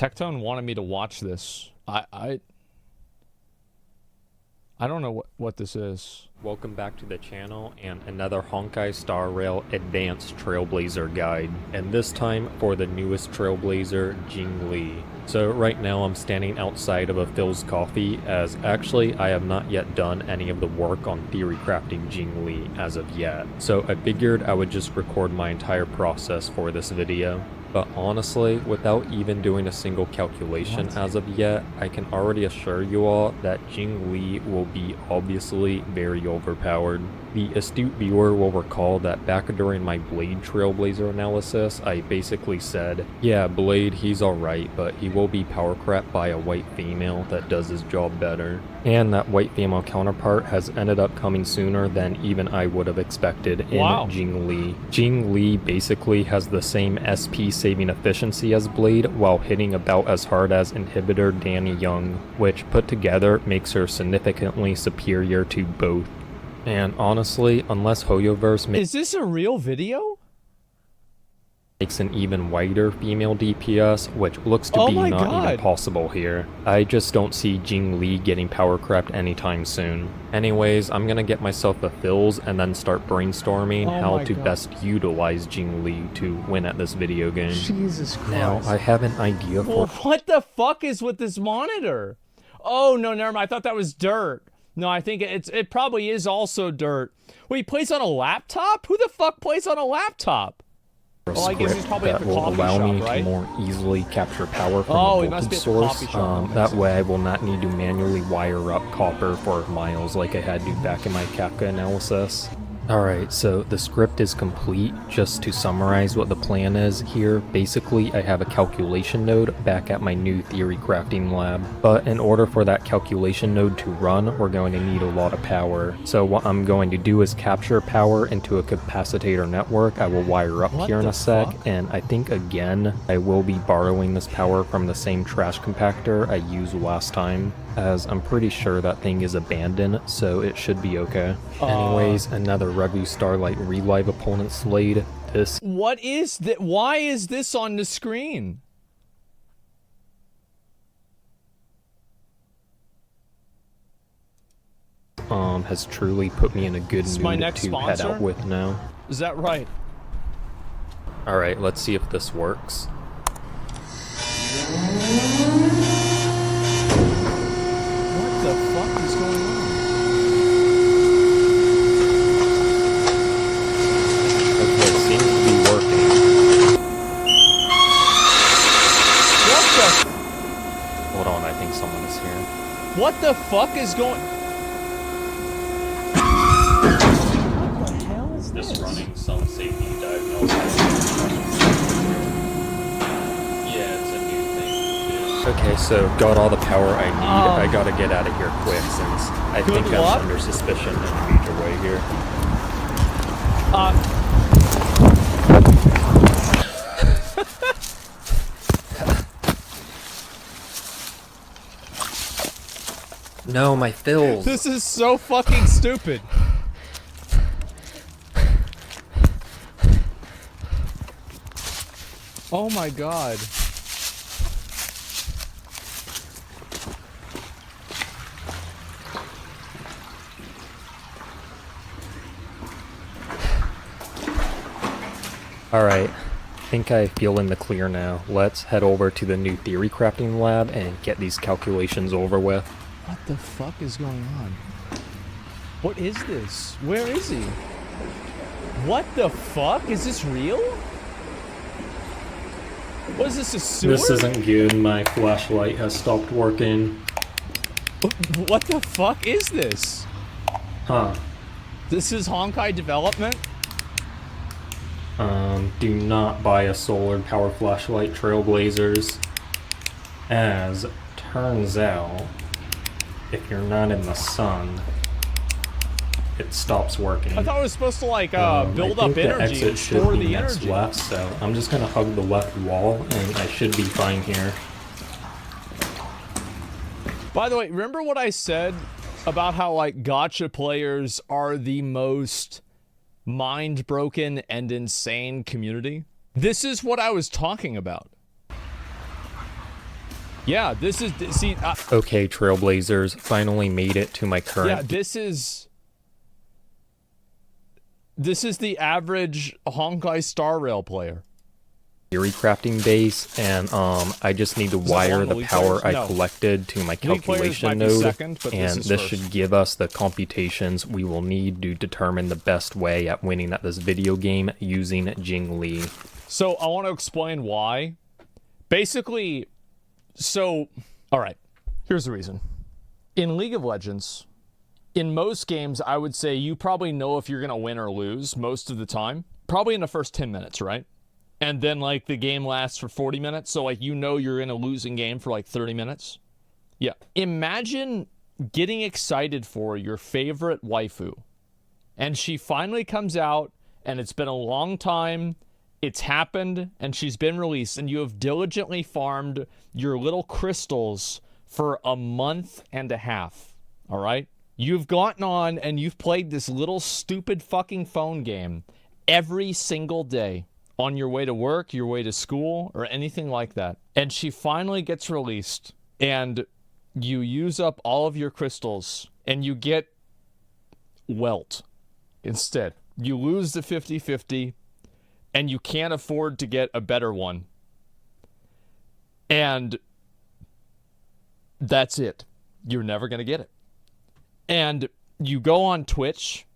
Tectone wanted me to watch this. I don't know what this is. Welcome back to the channel and another Honkai Star Rail Advanced Trailblazer guide, and this time for the newest Trailblazer, Jingli. So right now I'm standing outside of a Phil's Coffee, as actually I have not yet done any of the work on theory crafting Jingli as of yet. So I figured I would just record my entire process for this video. But honestly, without even doing a single calculation as of yet, I can already assure you all that Jingli will be obviously very overpowered. The astute viewer will recall that back during my Blade Trailblazer analysis, I basically said, yeah, Blade, he's alright, but he will be power crept by a white female that does his job better. And that white female counterpart has ended up coming sooner than even I would have expected in Jingli. Jingli basically has the same SP saving efficiency as Blade while hitting about as hard as inhibitor Danny Young, which put together makes her significantly superior to both. And honestly, unless Hoyoverse Is this a real video? makes an even wider female DPS, which looks to be not even possible here, I just don't see Jingli getting power crept anytime soon. Anyways, I'm gonna get myself a Phil's and then start brainstorming how to best utilize Jingli to win at this video game. Jesus Christ. Now, I have an idea for— what the fuck is with this monitor? Oh, no, never mind. I thought that was dirt. No, I think it probably is also dirt. Wait, he plays on a laptop? Who the fuck plays on a laptop? Well, I guess he's probably that will allow me to more easily capture power from a voltage source. That way I will not need to manually wire up copper for miles like I had to back in my Kafka analysis. Alright, so the script is complete. Just to summarize what the plan is here, basically I have a calculation node back at my new theory crafting lab. But in order for that calculation node to run, we're going to need a lot of power. So what I'm going to do is capture power into a capacitor network I will wire up here in a sec, and I think again I will be borrowing this power from the same trash compactor I used last time, as I'm pretty sure that thing is abandoned, so it should be okay. Anyways, another Regu Starlight Relive opponent Slade. What is that? Why is this on the screen? Has truly put me in a good mood to head out with now. Is that right? Alright, let's see if this works. What the fuck is going on? Okay, it seems to be working. What the? Hold on, I think someone is here. What the fuck is going? What the hell is this? Just running some safety diagnosis. Yeah, it's a new thing. Okay, so got all the power I need. I gotta get out of here quick since I think I'm under suspicion in a major way here. No, my Phil's. This is so fucking stupid. Oh my god. Alright, I think I feel in the clear now. Let's head over to the new theory crafting lab and get these calculations over with. What the fuck is going on? What is this? Where is he? What the fuck? Is this real? What is this, a sewer? This isn't good. My flashlight has stopped working. What the fuck is this? Huh. This is Honkai development? Do not buy a solar power flashlight, Trailblazers. As turns out, if you're not in the sun, it stops working. I thought it was supposed to like build up energy and store the energy. Left, so I'm just gonna hug the left wall and I should be fine here. By the way, remember what I said about how like gacha players are the most mind-broken and insane community? This is what I was talking about. Yeah, this is see. Okay, Trailblazers, finally made it to my current. Yeah, this is the average Honkai Star Rail player. Theory crafting base, and I just need to wire the power I collected to my calculation node, and this should give us the computations we will need to determine the best way at winning at this video game using Jingli. So I want to explain why. Basically, alright, here's the reason. In League of Legends, in most games, I would say you probably know if you're going to win or lose most of the time. Probably in the first 10 minutes, right? And then, like, the game lasts for 40 minutes, so, like, you know you're in a losing game for, like, 30 minutes. Yeah. Imagine getting excited for your favorite waifu, and she finally comes out, and it's been a long time, it's happened, and she's been released, and you have diligently farmed your little crystals for a month and a half, all right? You've gotten on, and you've played this little stupid fucking phone game every single day. On your way to work, your way to school, or anything like that. And she finally gets released, and you use up all of your crystals, and you get welt instead. You lose the 50-50, and you can't afford to get a better one. And that's it. You're never going to get it. And you go on Twitch,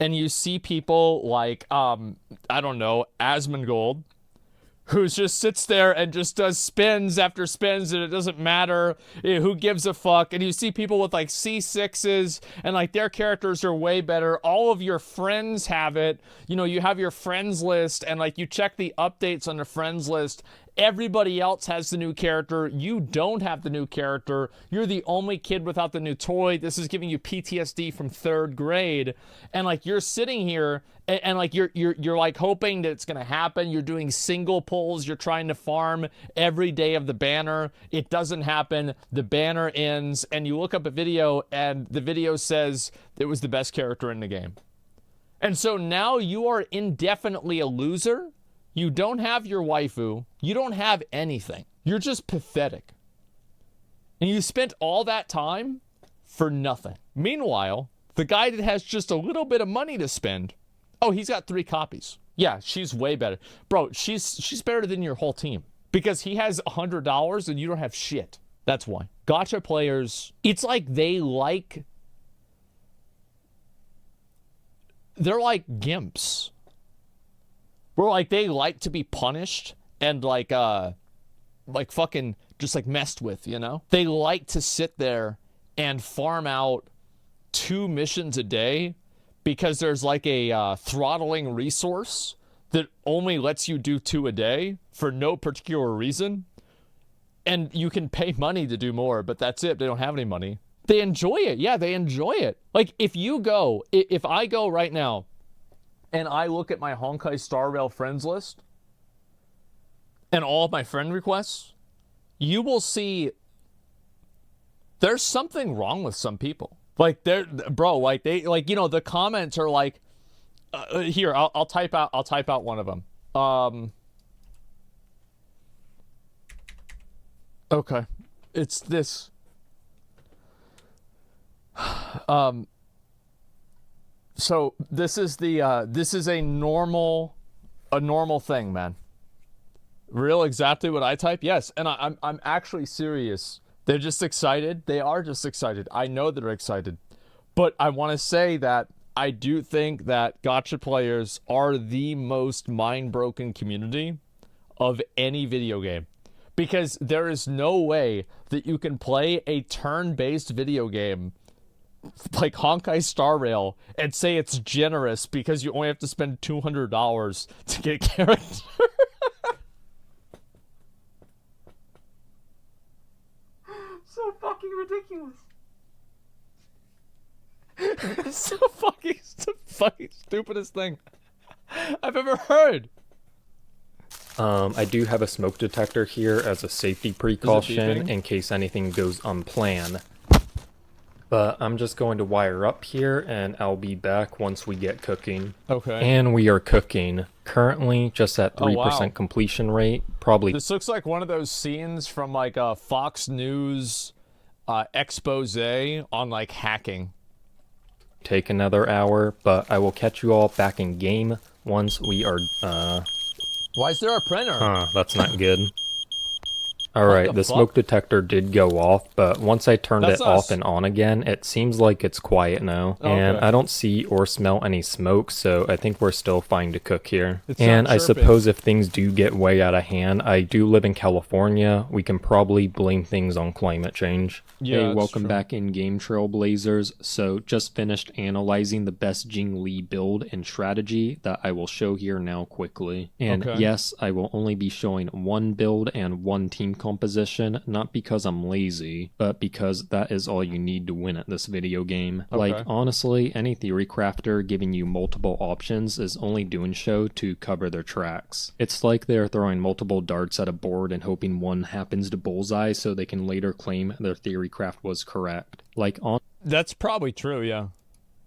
and you see people like, I don't know, Asmongold, who just sits there and just does spins after spins, and it doesn't matter who gives a fuck. And you see people with like C6s, and like their characters are way better. All of your friends have it. You know, you have your friends list, and like you check the updates on the friends list. Everybody else has the new character. You don't have the new character. You're the only kid without the new toy. This is giving you PTSD from 3rd grade. And like you're sitting here and like you're like hoping that it's gonna happen. You're doing single pulls. You're trying to farm every day of the banner. It doesn't happen. The banner ends, and you look up a video, and the video says it was the best character in the game. And so now you are indefinitely a loser. You don't have your waifu. You don't have anything. You're just pathetic. And you spent all that time for nothing. Meanwhile, the guy that has just a little bit of money to spend, oh, he's got 3 copies. Yeah, she's way better. Bro, she's better than your whole team. Because he has $100 and you don't have shit. That's why. Gacha players, it's like they're like gimps. Where like they like to be punished and like fucking just like messed with, you know? They like to sit there and farm out 2 missions a day because there's like a throttling resource that only lets you do 2 a day for no particular reason. And you can pay money to do more, but that's it. They don't have any money. They enjoy it. Yeah, they enjoy it. Like if I go right now and I look at my Honkai Star Rail friends list and all of my friend requests, you will see there's something wrong with some people. Like the comments are like, here, I'll type out one of them. Okay. It's this. So this is a normal thing, man. Real exactly what I type? Yes, and I'm actually serious. They're just excited. They are just excited. I know they're excited. But I want to say that I do think that gacha players are the most mind-broken community of any video game. Because there is no way that you can play a turn-based video game like Honkai Star Rail and say it's generous because you only have to spend $200 to get a character. So fucking ridiculous. It's the fucking stupidest thing I've ever heard. I do have a smoke detector here as a safety precaution in case anything goes unplanned. But I'm just going to wire up here and I'll be back once we get cooking. Okay. And we are cooking. Currently just at 3% wow. completion rate. Probably This looks like one of those scenes from like a Fox News expose on like hacking. take another hour, but I will catch you all back in game once we are, Why is there a printer? that's not good. Alright, the smoke detector did go off, but once I turned it off and on again, it seems like it's quiet now. And I don't see or smell any smoke, so I think we're still fine to cook here. And I suppose if things do get way out of hand, I do live in California, we can probably blame things on climate change. Yeah, hey, welcome back in game, Trailblazers. So, just finished analyzing the best Jingli build and strategy that I will show here now quickly. And yes, I will only be showing one build and one team composition, not because I'm lazy, but because that is all you need to win at this video game. Like, honestly, any theory crafter giving you multiple options is only doing so to cover their tracks. It's like they're throwing multiple darts at a board and hoping one happens to bullseye so they can later claim their theory craft was correct. Like, that's probably true, yeah.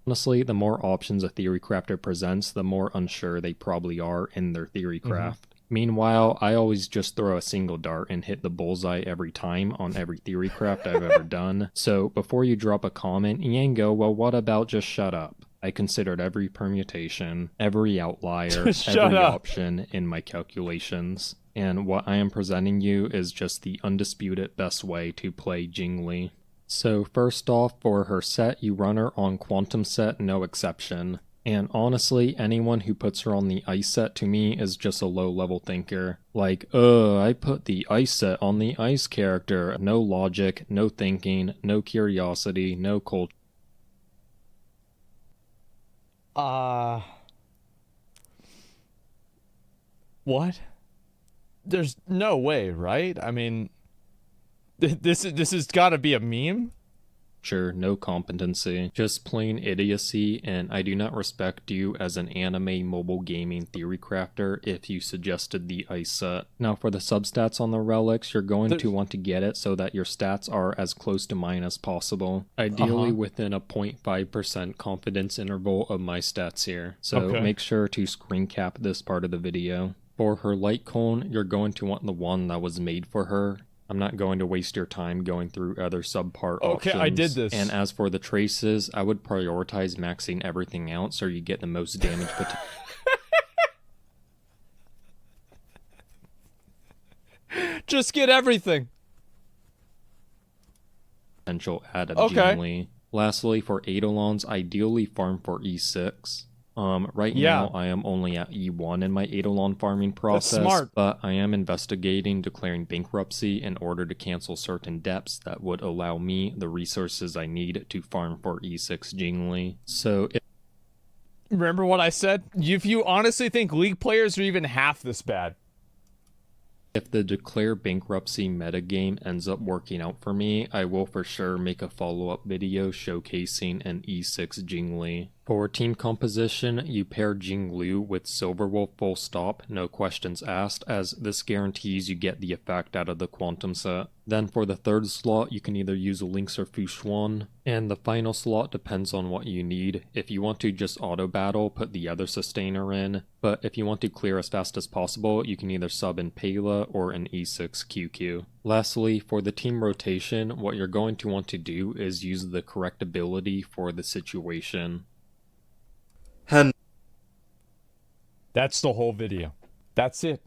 Honestly, the more options a theory crafter presents, the more unsure they probably are in their theory craft. Meanwhile, I always just throw a single dart and hit the bullseye every time on every theory craft I've ever done. So before you drop a comment, you ain't go, well, what about just shut up? I considered every permutation, every outlier, every option in my calculations. And what I am presenting you is just the undisputed best way to play Jingli. So first off, for her set, you run her on Quantum Set, no exception. And honestly, anyone who puts her on the ice set to me is just a low-level thinker. Like, I put the ice set on the ice character. No logic, no thinking, no curiosity, no culture. What? There's no way, right? I mean, this has got to be a meme. Sure, no competency, just plain idiocy, and I do not respect you as an anime mobile gaming theory crafter if you suggested the ice set. Now for the substats on the relics, you're going to want to get it so that your stats are as close to mine as possible. Ideally within a 0.5% confidence interval of my stats here. So make sure to screen cap this part of the video. For her light cone, you're going to want the one that was made for her. I'm not going to waste your time going through other subpart options. I did this. And as for the traces, I would prioritize maxing everything out so you get the most damage Just get everything. Potential out of Jingli. Lastly, for Eidolons, ideally farm for E6. Right now I am only at E1 in my Eidolon farming process, but I am investigating declaring bankruptcy in order to cancel certain debts that would allow me the resources I need to farm for E6 Jingli. So remember what I said? If you honestly think League players are even half this bad. If the declare bankruptcy metagame ends up working out for me, I will for sure make a follow-up video showcasing an E6 Jingli. For team composition, you pair Jinglu with Silverwolf full stop, no questions asked, as this guarantees you get the effect out of the Quantum set. Then for the third slot, you can either use Lynx or Fushuan, and the final slot depends on what you need. If you want to just auto battle, put the other sustainer in, but if you want to clear as fast as possible, you can either sub in Pela or an E6 QQ. Lastly, for the team rotation, what you're going to want to do is use the correct ability for the situation. That's the whole video. That's it.